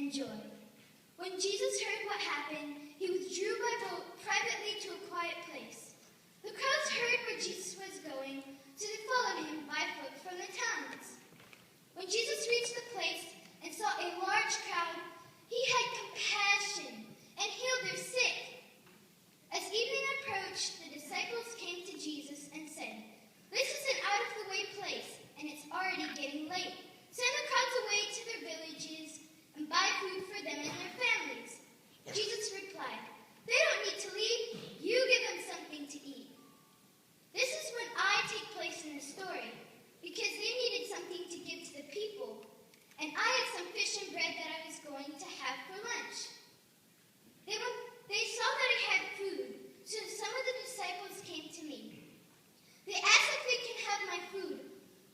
and joy. When Jesus heard what happened, he withdrew by boat privately to a quiet place. The crowds heard where Jesus was going, so they followed him by foot from the towns. When Jesus reached the place and saw a large crowd, he had compassion and healed their sick. As evening approached, the disciples came to Jesus and said, "This is an out-of-the-way place, and it's already getting late. Send the crowds away to their villages and buy food for them and their families." Jesus replied, "They don't need to leave. You give them something to eat." This is when I take place in the story, because they needed something to give to the people, and I had some fish and bread that I was going to have for lunch. They saw that I had food, so some of the disciples came to me. They asked if they can have my food.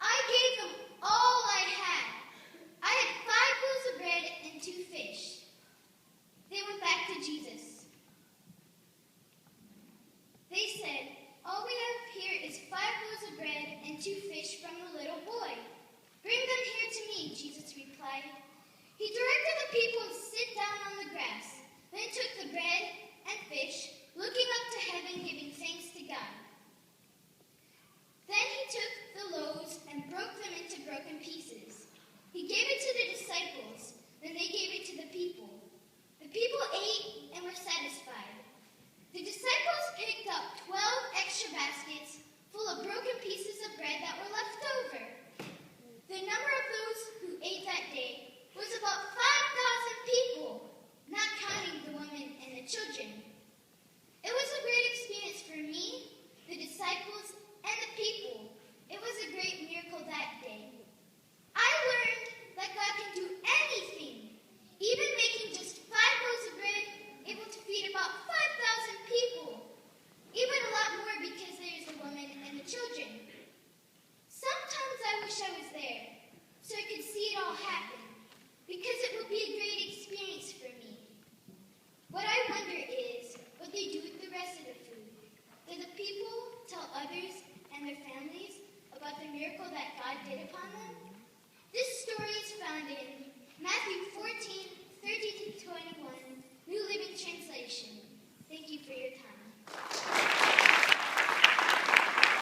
I gave them all I had. I had 5 loaves of bread and 2 fish. They went back to Jesus. They said, "All we have here is 5 loaves of bread and 2 fish from the little boy." "Bring them here to me," Jesus replied. He directed the people to sit down on the grass, then took the bread and fish, looking up to heaven, giving thanks to God. Then he took the loaves and broke them into broken pieces. He gave it to the disciples, then they gave it to the people. The people ate and were satisfied. The disciples picked up 12 extra baskets full of broken pieces of bread that were left over. The number of those who ate that day was about 5,000 people, not counting the women and the children. It was a great experience for me, the disciples, and the people. It was a great miracle that day. I learned that God can do anything, even making just 5 loaves of bread able to feed about 5,000 people. Even a lot more because there's the women and the children. Sometimes I wish I was there, so I could see it all happen, because it would be a great experience for me. What I wonder is what they do with the rest of the food. Do the people tell others and their families about the miracle that God did upon them? This story is found in Matthew 14:30-21, New Living Translation. Thank you for your time.